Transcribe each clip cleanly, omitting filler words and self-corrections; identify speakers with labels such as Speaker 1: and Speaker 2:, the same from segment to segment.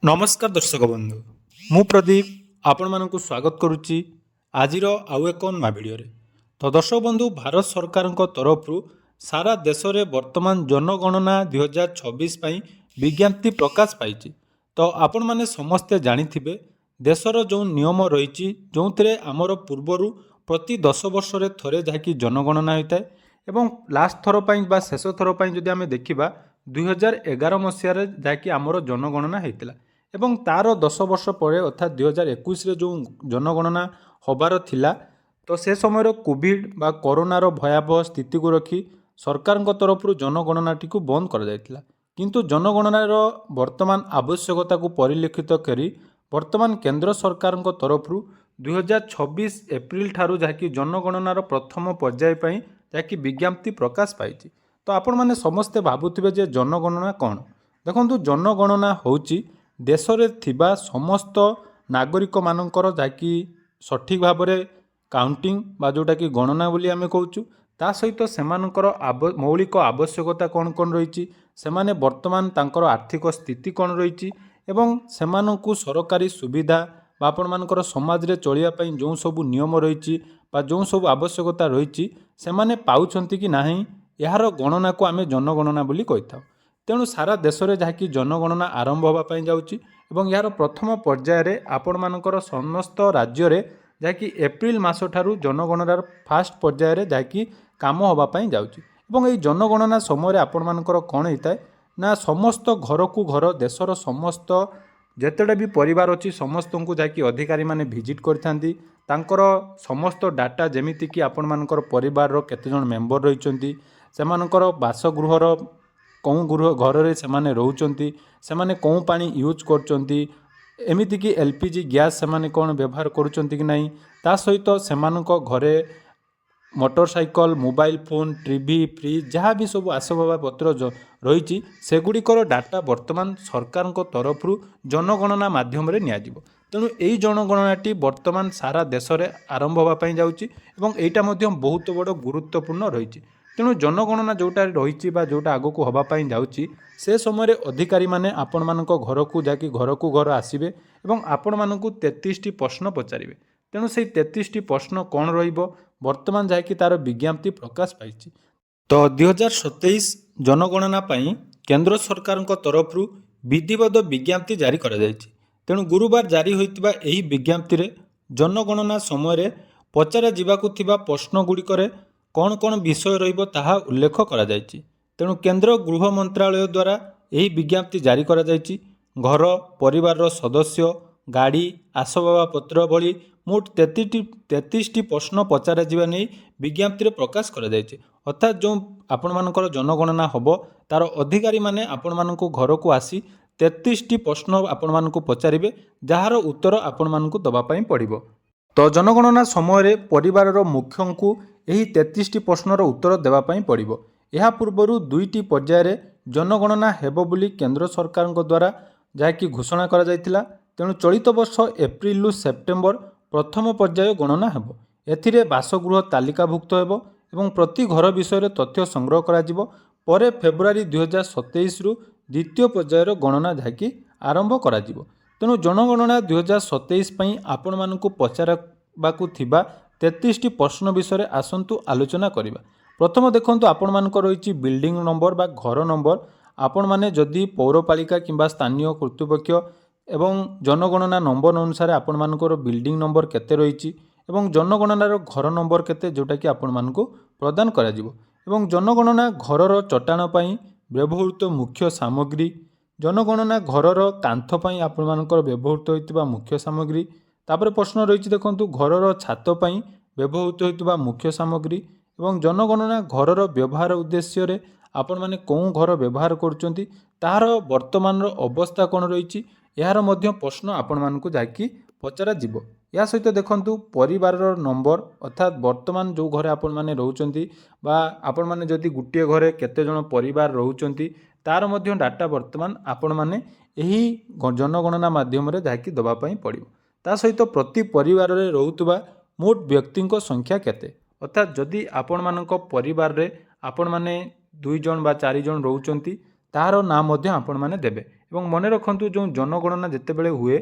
Speaker 1: नमस्कार दर्शक बंधु मु प्रदीप आपण मानक स्वागत करुच्ची आजिर आउ एक नवा भिडियो तो दर्शक बंधु भारत सरकार तरफ सारा देश में वर्तमान जनगणना 2026 विज्ञप्ति प्रकाश पाई। तो आपण माने समस्ते जानिथिबे देशर जो नियम रही जो आमर पूर्वर प्रति 10 वर्ष थरे जहाँकि जनगणना होता है एवं लास्ट थर बा शेष थर जदि आम देखा 2011 मसीह जहाँकि आमर जनगणना होता एवं तार 10 वर्ष पर अर्थात 2021 जो जनगणना हबार थिला तो से समय कोविड बा कोरोनार भयावह स्थिति को रखी सरकार तरफ जनगणनाटी को बंद कर जायतिला। किंतु जनगणनार वर्तमान आवश्यकता को परिलक्षित करी वर्तमान केंद्र सरकार तरफ 2026 एप्रिल ठारू जहाँकि जनगणनार प्रथम पर्याय जहाँकि विज्ञप्ति प्रकाश पाई। तो आपण माने समस्ते भावुथिबे जे जनगणना कौन। देखंतु जनगणना होची देश रे थिबा समस्त नागरिक मानकर जहाँकि सठिक भाव में काउंटिंग बा जोटा कि गणना बोली आमे कहूँ ता सहित सेमानकर मौलिक आवश्यकता कौन कौन रही सेमाने वर्तमान तांकर आर्थिक स्थिति कौन रही एवं सेमानंकु सरकारी सुविधा बा आपण मानकर समाज रे चलिया पई जो सब नियम रही जो सब आवश्यकता रही सेमाने पाउछंती कि नाही यार गणना को आमे जनगणना बोली कहिथाउ। तेणु सारा देश में जहाँकि जनगणना आरंभ होगापाई जाउची एवं यार प्रथम पर्यायर आपण मानकर समस्त राज्य रे जहाँकि एप्रिल मास ठारू जनगणनार फास्ट पर्यायर जहाँकि काम होगापाई जाउची एवं एई जनगणना समय आपण मानकर कौन होता है ना समस्त घर को घर देशर समस्त जेतेटा भी परिवार अच्छी समस्त को जहाँकि अधिकारी माने भिजिट करथांती तांकर समस्त डाटा जेमिति कि आपण मानकर परिवार रो केते जण मेंबर रहिचंती सेमानकर बासगृहर कौं गृह घर से रोचंती से कौं पानी यूज करचंती एमिति कि एलपीजी गैस से कौन व्यवहार करुचंती कि नहीं ता सहित सेमानक घरे motorcycle mobile phone TV fridge जहाँ भी सब आसबाबपत्र रही सेगुड़िकर डाटा वर्तमान सरकार तरफ जनगणना माध्यम नियाजिबो। तेणु यही जनगणनाटी वर्तमान सारा देश में आरंभ होगापाई जाउची एवं एटा मध्य बहुत बड़ गुरुत्वपूर्ण रही। तेणु जनगणना जोटा रही जोटा आग को होगापाई जाउची से समय अधिकारी माने आपण मानक घर को जाकि घर को घर आसबे एवं आपण मानकु 33टी प्रश्न पचारे। तेणु से 33टी प्रश्न कौन रहिबो वर्तमान जहाँकि तार विज्ञप्ति प्रकाश पाई। तो 2027 जनगणना पाई केंद्र सरकार तरफ विधिवत विज्ञप्ति जारी करा जायछि। तेणु गुरुवार जारी होइतिबा एही विज्ञप्ति रे जनगणना समय पचरा जिबाकु थिबा प्रश्न गुड़िकरे कौन कौन विषय रहिबो ताहा उल्लेख करा जायछि। तेणु केंद्र गृह मंत्रालय द्वारा यही विज्ञप्ति जारी करा जायछि। घर परिवार सदस्य गाड़ी आसबाबपत्र भली मोट 33टी प्रश्न पचरा जिबा नै विज्ञप्ति रे प्रकाश करा जायछि। अर्थात जो आपण मानकर जनगणना हबो तार अधिकारी माने आपण मानकु घर को आसी 33टी प्रश्न आपण मानकु पचारिबे जहार उत्तर आपण मानकु दबा पई पड़िबो। तो जनगणना समय परिवार मुख्य को यही 33टी प्रश्नर उत्तर देवाई पड़ो। यह पूर्वर 2टी पर्यायर जनगणना हेबो बोली केंद्र सरकार द्वारा जहाँकि घोषणा करा जायतिला। तेणु चलित वर्ष एप्रिल रु सेप्टेम्बर प्रथम पर्याय गणना हेबो। एथिरे बासगृह तालिकाभुक्त हेबो एवं प्रति घर विषय तथ्य संग्रह करा जिवो। परे फेब्रुआरी 2027 रु द्वितीय पर्यायर गणना जहाँकि आरंभ करा जिवो। तेणु जनगणना 2027 पई आपण मानकु पचारबाकु थिबा 33टी प्रश्न विषय आसंतु आलोचना करिबा। प्रथम देखंतु आपण मानक रही बिल्डिंग नंबर बा घर नंबर आपण माने जदि पौरपालिका किंबा स्थानीय कर्तृपक्ष एवं जनगणना नंबर अनुसार आपण मानकर बिल्डिंग नंबर केते रही एवं जनगणनार घर नंबर केते जोटा कि आपण मानकु प्रदान करा जिवो। एवं जनगणना घरर चट्टाण पई व्यवहृत मुख्य सामग्री जनगणना घरर कांथ पई आपण मानकर व्यवहृत होइतिबा मुख्य सामग्री तापर प्रश्न रही देखंतु घरर छात पई व्यवहृत होइतिबा मुख्य सामग्री एवं जनगणना घरर व्यवहार उद्देश्य रे आपण माने कों घर व्यवहार करचंती तार वर्तमान अवस्था कौन रही यार मध्य प्रश्न आपण मानकु जाकि पचरा जिवो। या सहित देखंतु परिवार नंबर अर्थात वर्तमान जो घरे आपण माने रहउचंती बा आपण माने जदि गुटिए घरे केते जण परिवार रहउचंती तार मध्य डाटा वर्तमान आपण माने एही जनगणना माध्यम रे जाकि दबा पई पड़िबो। ता सहित प्रति परिवार रे रहउतबा मोट व्यक्ति संख्या केते अर्थात जदि आपण मानक परिवार रे आपण माने 2 जण बा 4 जण रहउचंती तार नाम मध्य आपण माने देबे ଏବଂ ମନେ ରଖନ୍ତୁ ଯେଉଁ ଜନଗଣନା ଯେତେବେଳେ ହୁଏ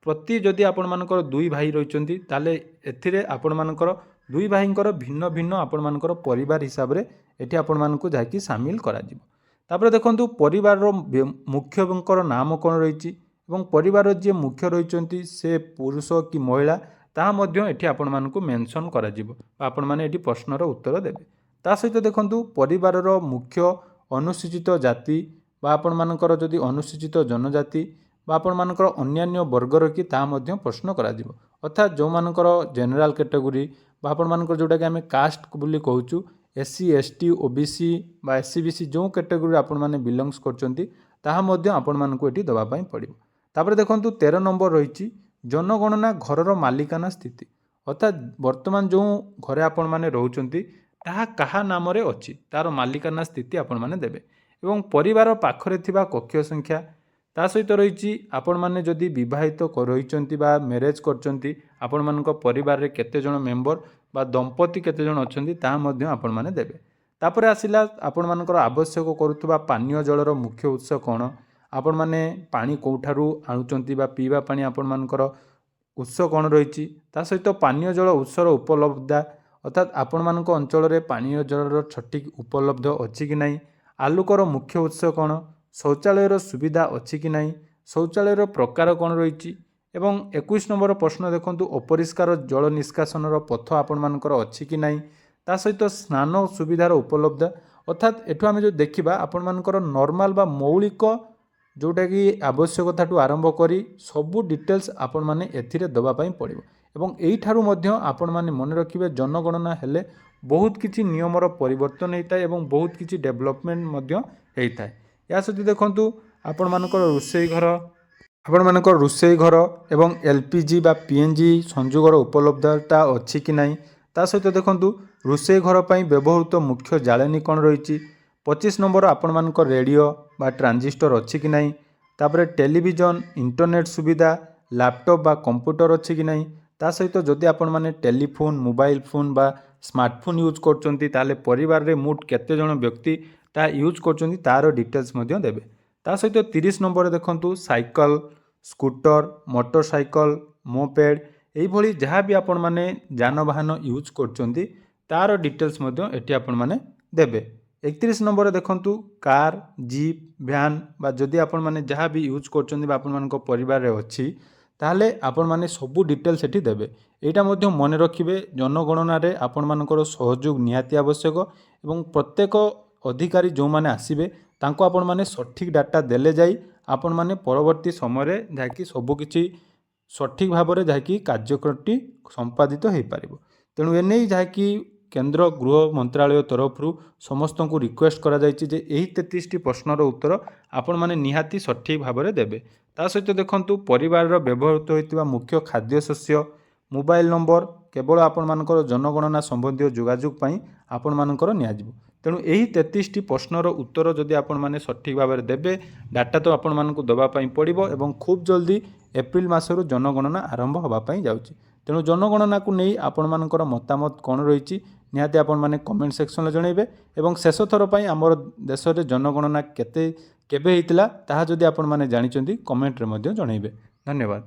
Speaker 1: ପ୍ରତି ଯଦି ଆପଣମାନଙ୍କର ଦୁଇ ଭାଇ ରହିଛନ୍ତି ତାହେଲେ ଏଥିରେ ଆପଣମାନଙ୍କର ଦୁଇ ଭାଇଙ୍କର ଭିନ୍ନ ଭିନ୍ନ ଆପଣମାନଙ୍କର ପରିବାର ହିସାବରେ ଏଠି ଆପଣମାନଙ୍କୁ ଯାହାକି ସାମିଲ କରାଯିବ। ତାପରେ ଦେଖନ୍ତୁ ପରିବାରର ମୁଖ୍ୟଙ୍କର ନାମ କ'ଣ ରହିଛି ଏବଂ ପରିବାରର ଯିଏ ମୁଖ୍ୟ ରହିଛନ୍ତି ସେ ପୁରୁଷ କି ମହିଳା ତାହା ମଧ୍ୟ ଏଠି ଆପଣମାନଙ୍କୁ ମେନସନ୍ କରାଯିବ ବା ଆପଣମାନେ ଏଠି ପ୍ରଶ୍ନର ଉତ୍ତର ଦେବେ। ତା ସହିତ ଦେଖନ୍ତୁ ପରିବାରର ମୁଖ୍ୟ ଅନୁସୂଚିତ ଜାତି ବା ଆପଣମାନଙ୍କର ଯଦି ଅନୁସୂଚିତ ଜନଜାତି ବା ଆପଣମାନଙ୍କର ଅନ୍ୟାନ୍ୟ ବର୍ଗର କି ତାହା ମଧ୍ୟ ପ୍ରଶ୍ନ କରାଯିବ। ଅର୍ଥାତ୍ ଯେଉଁମାନଙ୍କର ଜେନେରାଲ କ୍ୟାଟେଗୋରୀ ବା ଆପଣମାନଙ୍କର ଯେଉଁଟାକି ଆମେ କାଷ୍ଟ ବୋଲି କହୁଛୁ SC ST OBC ବା SC BC ଯେଉଁ କ୍ୟାଟେଗୋରୀରେ ଆପଣମାନେ ବିଲଙ୍ଗସ୍ କରୁଛନ୍ତି ତାହା ମଧ୍ୟ ଆପଣମାନଙ୍କୁ ଏଠି ଦେବା ପାଇଁ ପଡ଼ିବ। ତାପରେ ଦେଖନ୍ତୁ 13 ନମ୍ବର ରହିଛି ଜନଗଣନା ଘରର ମାଲିକାନା ସ୍ଥିତି। ଅର୍ଥାତ୍ ବର୍ତ୍ତମାନ ଯେଉଁ ଘରେ ଆପଣମାନେ ରହୁଛନ୍ତି ତାହା କାହା ନାମରେ ଅଛି ତା'ର ମାଲିକାନା ସ୍ଥିତି ଆପଣମାନେ ଦେବେ ଏବଂ ପରିବାର ପାଖରେ ଥିବା କକ୍ଷ ସଂଖ୍ୟା। ତା ସହିତ ରହିଛି ଆପଣମାନେ ଯଦି ବିବାହିତ ରହିଛନ୍ତି ବା ମ୍ୟାରେଜ୍ କରିଛନ୍ତି ଆପଣମାନଙ୍କ ପରିବାରରେ କେତେଜଣ ମେମ୍ବର ବା ଦମ୍ପତି କେତେଜଣ ଅଛନ୍ତି ତାହା ମଧ୍ୟ ଆପଣମାନେ ଦେବେ। ତାପରେ ଆସିଲା ଆପଣମାନଙ୍କର ଆବଶ୍ୟକ କରୁଥିବା ପାନୀୟ ଜଳର ମୁଖ୍ୟ ଉତ୍ସ କ'ଣ, ଆପଣମାନେ ପାଣି କେଉଁଠାରୁ ଆଣୁଛନ୍ତି ବା ପିଇବା ପାଣି ଆପଣମାନଙ୍କର ଉତ୍ସ କ'ଣ ରହିଛି, ତା ସହିତ ପାନୀୟ ଜଳ ଉତ୍ସର ଉପଲବ୍ଧତା ଅର୍ଥାତ୍ ଆପଣମାନଙ୍କ ଅଞ୍ଚଳରେ ପାନୀୟ ଜଳର ସଠିକ୍ ଉପଲବ୍ଧ ଅଛି କି ନାହିଁ, ଆଲୋକର ମୁଖ୍ୟ ଉତ୍ସ କ'ଣ, ଶୌଚାଳୟର ସୁବିଧା ଅଛି କି ନାହିଁ, ଶୌଚାଳୟର ପ୍ରକାର କ'ଣ ରହିଛି ଏବଂ 21 ନମ୍ବର ପ୍ରଶ୍ନ ଦେଖନ୍ତୁ ଅପରିଷ୍କାର ଜଳ ନିଷ୍କାସନର ପଥ ଆପଣମାନଙ୍କର ଅଛି କି ନାହିଁ, ତା ସହିତ ସ୍ନାନ ସୁବିଧାର ଉପଲବ୍ଧ। ଅର୍ଥାତ୍ ଏଠୁ ଆମେ ଯଦି ଦେଖିବା ଆପଣମାନଙ୍କର ନର୍ମାଲ ବା ମୌଳିକ ଯେଉଁଟାକି ଆବଶ୍ୟକତାଠୁ ଆରମ୍ଭ କରି ସବୁ ଡିଟେଲ୍ସ ଆପଣମାନେ ଏଥିରେ ଦେବା ପାଇଁ ପଡ଼ିବ ଏବଂ ଏଇଠାରୁ ମଧ୍ୟ ଆପଣମାନେ ମନେ ରଖିବେ ଜନଗଣନା ହେଲେ ବହୁତ କିଛି ନିୟମର ପରିବର୍ତ୍ତନ ହୋଇଥାଏ ଏବଂ ବହୁତ କିଛି ଡେଭଲପମେଣ୍ଟ ମଧ୍ୟ ହୋଇଥାଏ। ଏହା ସହିତ ଦେଖନ୍ତୁ ଆପଣମାନଙ୍କର ରୋଷେଇ ଘର ଏବଂ LPG ବା PNG ସଂଯୋଗର ଉପଲବ୍ଧତା ଅଛି କି ନାହିଁ, ତା ସହିତ ଦେଖନ୍ତୁ ରୋଷେଇ ଘର ପାଇଁ ବ୍ୟବହୃତ ମୁଖ୍ୟ ଜାଳେଣୀ କ'ଣ ରହିଛି, 25 ନମ୍ବର ଆପଣମାନଙ୍କ ରେଡ଼ିଓ ବା ଟ୍ରାଞ୍ଜିଷ୍ଟର ଅଛି କି ନାହିଁ, ତାପରେ ଟେଲିଭିଜନ ଇଣ୍ଟରନେଟ୍ ସୁବିଧା ଲ୍ୟାପଟପ୍ ବା କମ୍ପ୍ୟୁଟର ଅଛି କି ନାହିଁ, ତା ସହିତ ଯଦି ଆପଣମାନେ ଟେଲିଫୋନ୍ ମୋବାଇଲ ଫୋନ୍ ବା ସ୍ମାର୍ଟଫୋନ୍ ୟୁଜ୍ କରୁଛନ୍ତି ତାହେଲେ ପରିବାରରେ ମୋଟ କେତେଜଣ ବ୍ୟକ୍ତି ତାହା ୟୁଜ୍ କରୁଛନ୍ତି ତା'ର ଡିଟେଲ୍ସ ମଧ୍ୟ ଦେବେ। ତା ସହିତ 30 ନମ୍ବରରେ ଦେଖନ୍ତୁ cycle scooter motor cycle moped ଏଇଭଳି ଯାହା ବି ଆପଣମାନେ ଯାନବାହନ ୟୁଜ୍ କରୁଛନ୍ତି ତା'ର ଡିଟେଲ୍ସ ମଧ୍ୟ ଏଠି ଆପଣମାନେ ଦେବେ। 31 ନମ୍ବରରେ ଦେଖନ୍ତୁ କାର୍ ଜିପ୍ ଭ୍ୟାନ୍ ବା ଯଦି ଆପଣମାନେ ଯାହା ବି ୟୁଜ୍ କରୁଛନ୍ତି ବା ଆପଣମାନଙ୍କ ପରିବାରରେ ଅଛି ତାହେଲେ ଆପଣମାନେ ସବୁ ଡିଟେଲ୍ସ ଏଠି ଦେବେ। ଏଇଟା ମଧ୍ୟ ମନେ ରଖିବେ ଜନଗଣନାରେ ଆପଣମାନଙ୍କର ସହଯୋଗ ନିହାତି ଆବଶ୍ୟକ ଏବଂ ପ୍ରତ୍ୟେକ ଅଧିକାରୀ ଯେଉଁମାନେ ଆସିବେ ତାଙ୍କୁ ଆପଣମାନେ ସଠିକ୍ ଡାଟା ଦେଲେ ଯାଇ ଆପଣମାନେ ପରବର୍ତ୍ତୀ ସମୟରେ ଯାହାକି ସବୁକିଛି ସଠିକ୍ ଭାବରେ ଯାହାକି କାର୍ଯ୍ୟକ୍ରମଟି ସମ୍ପାଦିତ ହୋଇପାରିବ। ତେଣୁ ଏନେଇ ଯାହାକି କେନ୍ଦ୍ର ଗୃହ ମନ୍ତ୍ରାଳୟ ତରଫରୁ ସମସ୍ତଙ୍କୁ ରିକ୍ୱେଷ୍ଟ କରାଯାଇଛି ଯେ ଏହି 33ଟି ପ୍ରଶ୍ନର ଉତ୍ତର ଆପଣମାନେ ନିହାତି ସଠିକ୍ ଭାବରେ ଦେବେ। ତା ସହିତ ଦେଖନ୍ତୁ ପରିବାରର ବ୍ୟବହୃତ ହୋଇଥିବା ମୁଖ୍ୟ ଖାଦ୍ୟଶସ୍ୟ ମୋବାଇଲ ନମ୍ବର କେବଳ ଆପଣମାନଙ୍କର ଜନଗଣନା ସମ୍ବନ୍ଧୀୟ ଯୋଗାଯୋଗ ପାଇଁ ଆପଣମାନଙ୍କର ନିଆଯିବ। ତେଣୁ ଏହି 33ଟି ପ୍ରଶ୍ନର ଉତ୍ତର ଯଦି ଆପଣମାନେ ସଠିକ୍ ଭାବରେ ଦେବେ ଡାଟା ତ ଆପଣମାନଙ୍କୁ ଦେବା ପାଇଁ ପଡ଼ିବ ଏବଂ ଖୁବ୍ ଜଲ୍ଦି ଏପ୍ରିଲ ମାସରୁ ଜନଗଣନା ଆରମ୍ଭ ହେବା ପାଇଁ ଯାଉଛି। ତେଣୁ ଜନଗଣନାକୁ ନେଇ ଆପଣମାନଙ୍କର ମତାମତ କ'ଣ ରହିଛି ନିହାତି ଆପଣମାନେ କମେଣ୍ଟ ସେକ୍ସନରେ ଜଣାଇବେ ଏବଂ ଶେଷ ଥର ପାଇଁ ଆମର ଦେଶରେ ଜନଗଣନା କେବେ ହୋଇଥିଲା ତାହା ଯଦି ଆପଣମାନେ ଜାଣିଛନ୍ତି କମେଣ୍ଟରେ ମଧ୍ୟ ଜଣାଇବେ। ଧନ୍ୟବାଦ।